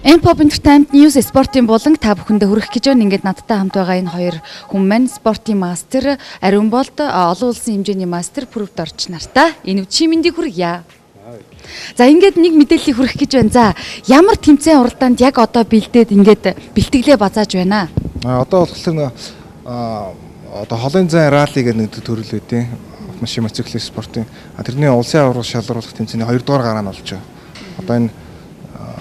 Pop Entertainment News спортын болон та бүхэндээ хүрэх гэж байна. Ингээд надтай хамт байгаа энэ хоёр хүн маань спортын мастер, ариун болд олон улсын хэмжээний мастер Пүрэвд орч нартай. Энэ үчи мэндийг хүргье. За ингээд нэг мэдээллийг хүргэх гэж байна. За ямар тэмцээн уралдаанд яг одоо бэлдээд ингээд бэлтгэлээ базааж байна. Одоо болохоор одоо холын зайн ралли гэдэг нэг төрөл үүдээ машин мотоциклын спортын тэрний улсын аварга шалгаруулах тэмцээний 2 дугаар гараа нь болж байгаа. Одоо энэ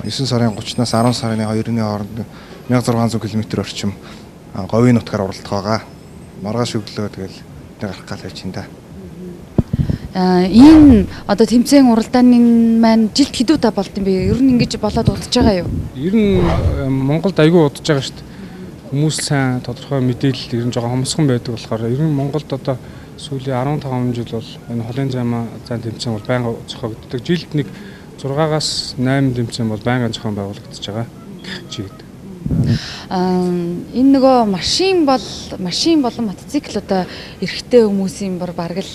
9 сарын 30-наас 10 сарын 2-ны хооронд 1600 км орчим говийн нутгаар уралдах байгаа. Маргааш өглөө тэгэл гарах гал байж энэ. Энэ одоо тэмцээн уралдааны маань жилд хэдүү та болд юм бэ? Ер нь ингэж болоод удаж байгаа юу? Ер нь Монголд айгүй удаж байгаа шүү дээ. Хүмүүс сайн тодорхой мэдээлэл ер нь жоохон хомсгон байдаг болохоор ер нь Монголд одоо сүүлийн 15 жил бол энэ холын зайн тэмцээн бол байнга зохиогддог. Жилд нэг 6-аас 8 тэмцээн бол байнгын зохион байгуулагдаж байгаа чигд. Энэ нөгөө машин болон мотоцикл одоо эрэгтэй хүмүүсийн бараг л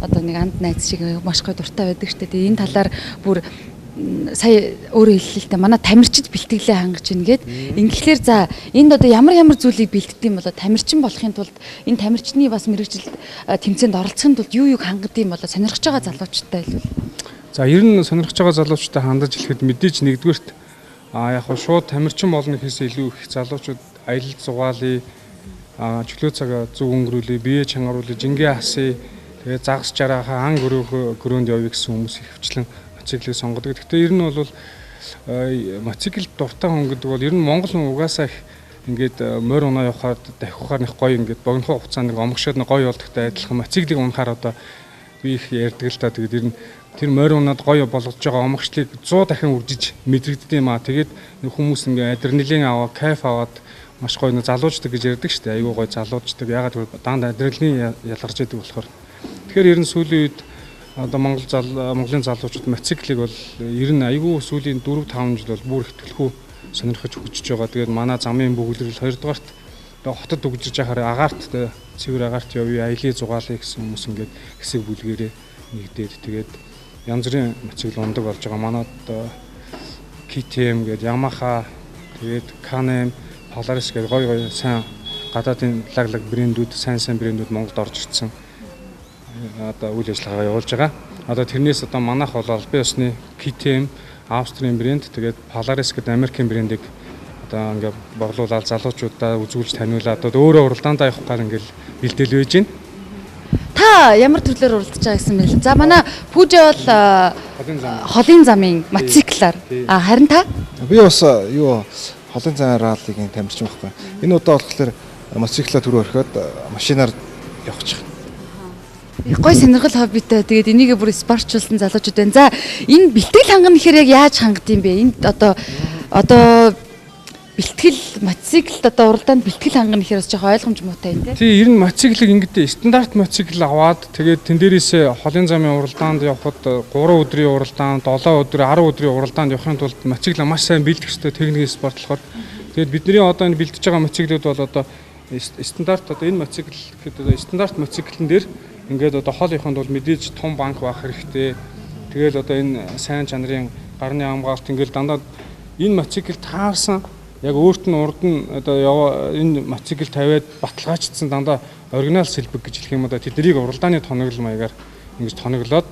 одоо нэг анд найз шиг маш гоё дуртай байдаг шүү дээ. Энэ талаар бүр сая өөрөө хэллээ л дээ. Манай тамирчид бэлтгэлээ хангаж ийн гээд. Ингээхээр за энд одоо ямар зүйлийг бэлтгэдэг юм болоо тамирчин болохын тулд энэ тамирчны бас мэрэгжил тэмцээнд оролцохын тулд юу хангадаг юм болоо сонирхож байгаа залуучтай хэлвэл. За ер нь сонирхож байгаа залуучтай хандаж хэлэхэд мэдээж нэгдүгээрт яг хөө шууд тамирчин болно гэхээс илүү их залуучууд аялал зугаалыг чөлөө цагаа зөв өнгөрүүлээ, бие чангаруулъя, жингээ асъя, тэгээ загас жарахаа ан гөрөөнд явъя гэсэн хүмүүс их хвчлэн мотоциклыг сонгодог. Гэхдээ ер нь бол мотоцикл дуртай хүн гэдэг бол ер нь Монгол хүн угаасаа их ингээд морь унаа явахаар давхихаар нэг гоё ингээд богино хугацаанд нэг омгшоод нэг гоё болдогтой адилхан мотоциклыг унахаар одоо би их ярьдаг л та. Тэгээд ер нь тэр морь унаад гоё болгож байгаа омгшлыг 100 дахин үржиж мэдрэгддэг юм аа. Тэгээд хүмүүс ингээ адреналин аваа, кайф аваад маш гоё залуучдаг гэж ярьдаг шүү дээ. Айгуу гоё залуучдаг. Ягаад гэвэл даанд адреналин ялгарч идэг болохоор. Тэгэхээр ер нь сүүлийн үед одоо Монголын залуучууд мотоциклыг бол ер нь айгуу сүүлийн 4-5 жил бол бүр их төлхөө сонирхож хөгжиж байгаа. Тэгээд манай замын бүглэрэл 2 дугаарт хотод өгжиж яхаар агаарт цэвэр агаарт явъя, аялыг зугаалъя гэсэн хүмүүс ингээд хэсэг бүлгэрээ нэгдээд тэгээд янз бүрийн мотоцикл ундаг болж байгаа. Манайд KTM гэдэг Yamaha, тэгээд Can-Am, Polaris гэдэг гоё сайн гадаадын лаг брэндүүд, сайн брэндүүд Монголд орж ирсэн. Одоо үйл ажиллагаа явуулж байгаа. Одоо тэрнээс одоо манайх бол албан ёсны KTM, Австрийн брэнд, тэгээд Polaris гэдэг Америкийн брэндийг одоо ингээд боглуулаад залуучуудаа үзүүлж таниулаад одоо өөрөө уралдаандаа явах гал ингээд бэлдээл байж байна. Та ямар төрлөөр уралдаж байгаа гэсэн мэл. За манай Пүжэ бол холын замын мотоциклаар. Харин та? Би бас холын зайн раллигийн тамирчин байхгүй. Энэ удаа болохоор мотоциклаа түрүү орхиод машинаар явчих. Их гой сонирхол хоббитэй. Тэгээд энийг бүр спортчлсан залуучууд байна. За энэ бэлтгэл хангана гэхээр яг яаж хангад юм бэ? Энд одоо бэлтгэл мотоциклд одоо уралдаанд бэлтгэл хангана гэхээр бас жоохон ойлгомж муутай юм тий. Ер нь мотоциклыг ингэдэй стандарт мотоцикл аваад тэгээд тэн дээрээс холын замын уралдаанд явхад 3 өдрийн уралдаанд, 7 өдөр, 10 өдрийн уралдаанд явахын тулд мотоциклаа маш сайн бэлдэх ёстой техникийн спорт болохоор тэгээд бидний одоо энэ бэлдэж байгаа мотоциклүүд бол одоо стандарт одоо энэ мотоцикл гэдэг стандарт мотоциклэн дээр ингээд одоо хол явахын тулд мэдээж том банк байх хэрэгтэй. Тэгээд одоо энэ сайн чанарын гарны хамгаалалт ингээд дандаа энэ мотоцикл таарсан яг өөрт нь урд нь одоо энэ мотоцикл тавиад баталгаажсан дандаа оригинал сэлбэг гэж хэлэх юм да. Тэднийг уралдааны тоноглол маягаар ингэж тоноглоод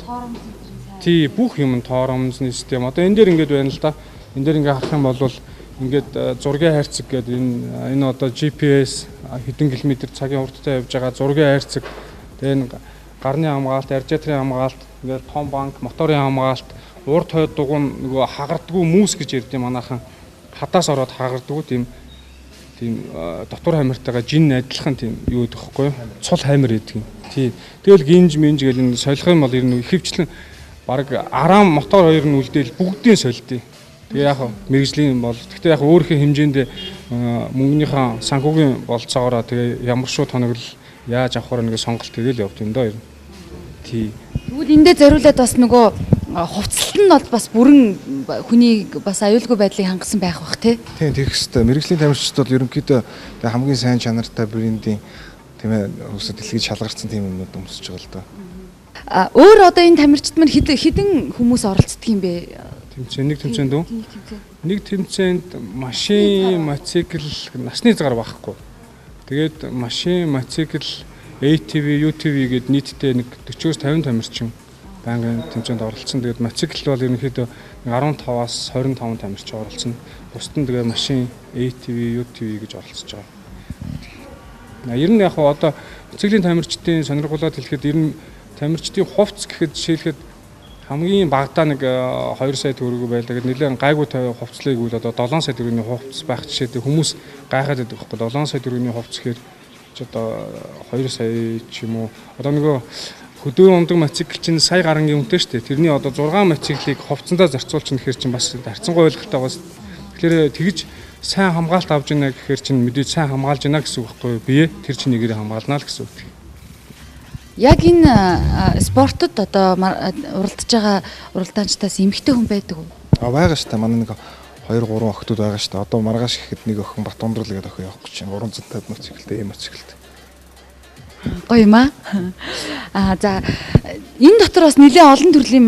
тий бүх юм торомсны систем одоо энэ дээр ингэж байна л да. Энэ дээр ингээ харах юм бол ингээд зургийн хайрцаг гэдэг энэ одоо GPS хэдэн километр цагийн урттай явж байгаа зургийн хайрцаг тэгээ энэ гарны хамгаалалт, радиаторын хамгаалалт, ингээд том банк, моторын хамгаалалт, урд хойд дугуй нөгөө хагардгүй mūс гэж ярьдیں۔ Манайхан хадаас ороод хагардгүй тийм дотор хамиртайгаа жин адилхан тийм юу гэдэг вэ? Цул хамир гэдэг юм. Тий. Тэгэл гинж минж гэл энэ солих юм бол ер нь ихэвчлэн баг араам мотор хоёр нь үлдээл бүгдийн солидیں۔ Тэгээ яг мэрэгжлийн бол гэхдээ яг өөрийнхөө хэмжээнд мөнгөнийхөө санхүүгийн болцоогоороо тэгээ ямар шүү тоноглол яаж авахаар нэг сонголт тэгэл явд юм доо ер нь. Тий. Тэгвэл эндээ зориулаад бас нөгөө хувцалт нь бол бас бүрэн хүнийг бас аюулгүй байдлыг хангасан байх бах тий. Тийм тэрх хэвээр мэрэгжлийн тамирчид бол ерөнхийдөө хамгийн сайн чанартай брендийн тийм ээ өсөд дэлхийд шалгарсан тийм юмнууд өмсөж байгаа л доо. Өөр одоо энэ тамирчид маань хэдэн хүмүүс оролцдог юм бэ? тэмцээн, нэг тэмцээнд үү? Нэг тэмцээнд машин, мотоцикл насны цагаар багхгүй. Тэгээд машин, мотоцикл, ATV, UTV гээд нийтдээ нэг 40-50 тамирчин байнгын тэмцээнд оролцсон. Тэгээд мотоцикл бол ерөнхийдөө 15-аас 25 тамирчин оролцсон. Бусд нь тэгээд машин, ATV, UTV гэж оролцож байгаа. Ер нь яг одоо мотоциклийн тамирчдын сонирхолтой хэлэхэд ер нь тамирчдын хувцс гэхэд жишээлхэд хамгийн багадаа нэг 2 сая төгрөг байлаа гэхэд нэлээд гайгүй хувцлыг үл одоо 7 сая төгрөгийн хувцс байх жишээтэй хүмүүс гайхаад байдаг байхгүй 7 сая төгрөгийн хувцс гэхээр ч одоо 2 сая ч юм уу одоо нөгөө хөдөө ундаг мотоцикл чинь сая гарангийн үнэтэй шүү дээ. Тэрний одоо 6 мотоциклыг хувцсандаа зарцуулчих нэхэр чинь бас харьцангуй ойлголттой байгаас тэгэхээр тэгж сайн хамгаалт авч ийна гэхээр чинь мэдээж сайн хамгаалж ийна гэсэн үг байхгүй бие тэр чинь нэгээрээ хамгаална л гэсэн үг. Яг энэ спортод одоо уралдаж байгаа уралдаанчдаас эмэгтэй хүн байдаг уу? Байгаа шүү дээ. Манай нэг 2 3 охтууд байгаа шүү дээ. Одоо маргааш гэхэд нэг охин Батундрал гэдэг охин явах гэж байна. 350 мотоциклтэй ийм мотоциклтэй. Гоё юм аа. За энэ дотор бас нэлээд олон төрлийн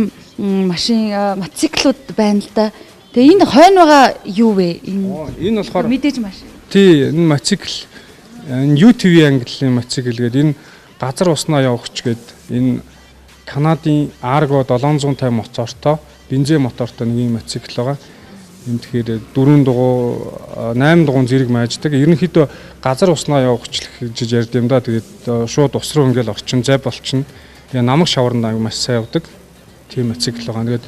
машин мотоциклууд байна л да. Тэгээ энэ хойно байгаа юу вэ? Энэ болохоор мэдээж машин. Тий, энэ мотоцикл энэ UTV ангиллын мотоцикл гэдэг энэ газар уснаа явагч гээд энэ Канадын Argo 750 мотортой, бензин мотортой нэг юм мотоцикл байгаа. Энэ тэгэхээр 4 дугуй 8 дугуй зэрэг майждаг. Ерөнхийдөө газар уснаа явагч гэж ярьд юм да. Тэгээд шууд ус руу ингээл орчин, зав болчин. Тэгээ намаг шаварнд маш сайн явдаг. Тийм мотоцикл байгаа. Тэгээд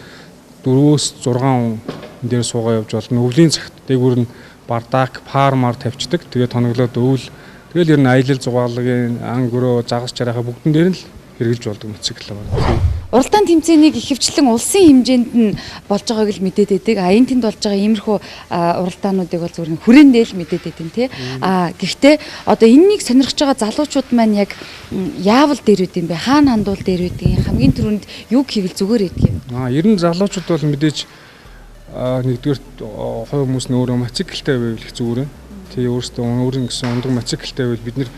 4-өөс 6 хүн энэ дээр суугаа явж болно. Өвлийн цагт дээгүүр нь бардак, фармаар тавьчихдаг. Тэгээд тоноглоод өвөл. Тэгэл ер нь аялал зугаалгын ангөрөө загас жарахаа бүгдэн дээр нь л хэрэгжилж болдог мотоцикл байна. Уралдаан тэмцээнийг ихэвчлэн улсын хэмжээнд нь болж байгааг л мэдээд байдаг. Энэ тэнд болж байгаа иймэрхүү уралдаануудыг бол зөвхөн хүрээндээ л мэдээд байдаг тий. Гэхдээ одоо энэнийг сонирхож байгаа залуучууд маань яг яавал дээр үт юм бэ? Хаана хандуул дээр үт? Хамгийн түрүүнд юу хийвэл зүгээр байдгийг. Ер нь залуучууд бол мэдээж нэгдүгээр хувь хүмүүс нь өөрөө мотоциклтэй байвал их зүгээр байна. Тэгээ өөрсдөө өөрийн гэсэн ундаг мотоциклтэй байвал бид нэр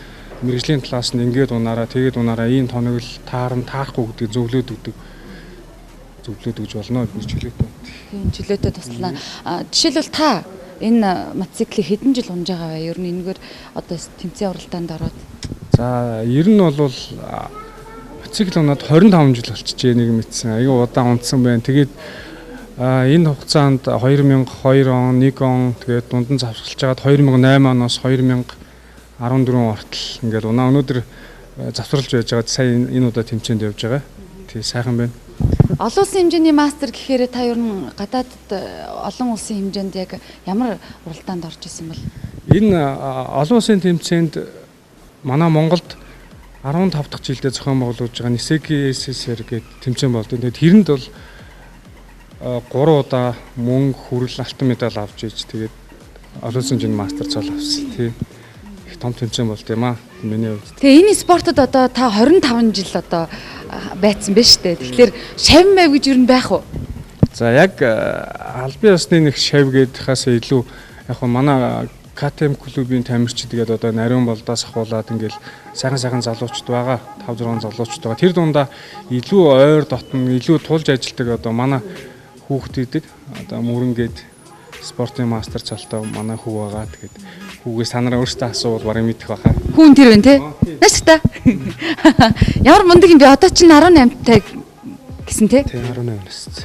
мэрэгжлийн талаас нь ингээд унаараа тэгээд унаараа ийм тоног л таарахгүй гэдэг зөвлөд өгдөг. Зөвлөд өгж болно гэж чөлөөтэй. Тийм чөлөөтэй туслана. Жишээлбэл та энэ мотоциклыг хэдэн жил унж байгаа вэ? Ер нь энэгээр одоо тэмцээн уралдаанд ороод. За ер нь бол мотоцикл унаад 25 жил болчихжээ нэг мэдсэн. Аюу удаан унтсан байна. Тэгээд энэ хугацаанд 2002 он, 1 он тэгээд дунд нь завсгалж байгаад 2008 оноос 2014 ортол ингээд өнөөдөр завсралж байж байгаа сая энэ удаа тэмцээнд явж байгаа. Тий сайхан байна. Олон улсын хэмжээний мастер гэхээр та ер нь гадаадд олон улсын хэмжээнд яг ямар уралдаанд орж исэн бол? Энэ олон улсын тэмцээнд манай Монголд 15 дахь жилдээ зохион байгуулж байгаа Нисеки СССР гэдэг тэмцээн болдог. Тэгээд тэрэнд бол 3 удаа мөнгө хүрэл алтан медаль авч иж тэгээд олон улсын хэмжээний мастер цол авсан. Тий. Их том тэмцээн болт юм аа. Миний хувьд. Тэгээ энэ спортод одоо та 25 жил одоо байцсан байна шүү дээ. Тэгэхээр шавь мав гэж юу байх вэ? За яг албан ёсны нэг шавь гэдхээс илүү яг манай КТМ клубын тамирчид тэгээд одоо нариун болдоос ахуулаад ингээл сайхан залуучууд байгаа. 5 6 залуучууд байгаа. Тэр дундаа илүү ойр дотн илүү тулж ажилтдаг одоо манай хүүхдүүдэд одоо мөрөнгээд спортын мастер цолтой манай хүү байгаа. Тэгээд хүүгээс санараа өөртөө асуувал барыг мэдэх байхаа. Хүүн тэр вэ те? Нааш та. Ямар мундаг юм бэ? Одоо чинь 18 таг гэсэн те? Тий 18 настай.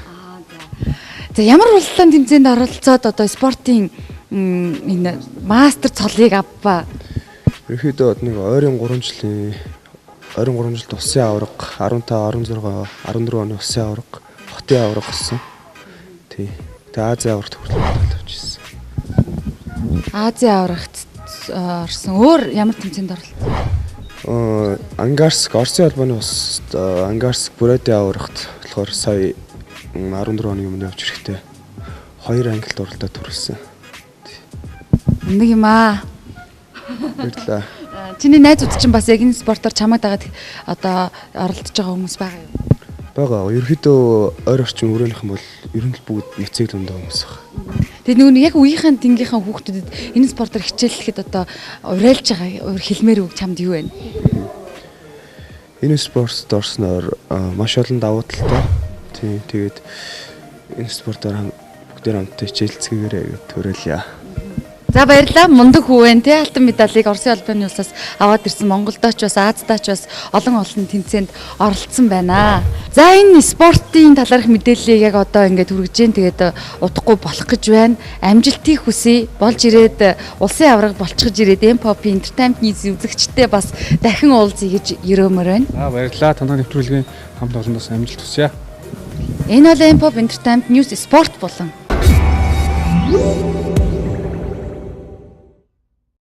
За ямар уралдаан тэмцээнд оролцоод одоо спортын энэ мастер цолыг авбаа. Ерөөдөө нэг ойрын 3 жилд усын авраг 15 16 14 оны усын авраг хотын авраг гэсэн. Тий. Тэгээ Азийн аврагт хүртэл тавьчихсан. Азийн аврагт орсон. Өөр ямар тэмцээнд орлоо? Ангарск Оросын албаны ус Ангарск Бурятийн аврагт болохоор сая 14 оны өмнө явж ирэхдээ 2 ангилалд оролдоод төрүүлсэн. Нэг юм аа. Баярлалаа. Чиний найзууд чинь бас яг энэ спортоор чамайг дагаад одоо оролдож байгаа хүмүүс байгаа юу? Бага. Ерөөдөө ойр орчин өрөөнийхэн бол ер нь л бүгд мотоцикл ундаг хүмүүс байна. Тэгээ нөгөө яг үеийнхэн тэнгийнхэн хүүхдүүдэд энэ спортоор хичээллэхэд одоо урайлж байгаа хэлмээр үг чамд юу вэ? Энэ спортод орсноор маш олон давуу талтай. Тийм тэгээд энэ спортоор бүгдээр хамтдаа хичээлцгээгээрэй гэж төрөлье. За баярлалаа. Мундаг хүүвэн тий алтан медалийг Оросын албаны улсаас аваад ирсэн Монголдооч бас Аздаач бас олон тэмцээнд оролцсон байна. За энэ спортын талаарх мэдээллийг яг одоо ингээд хүргэж जैन тэгээд удахгүй болох гэж байна. Амжилтыг хүсье. Болж ирээд улсын авраг болчихж ирээд M-pop Entertainment News үзэгчтэй бас дахин уулзъя гэж өрөмөр байна. За баярлалаа. Танай нэвтрүүлгийн хамт олондоос амжилт хүсье. Энэ бол M-pop Entertainment News спорт болон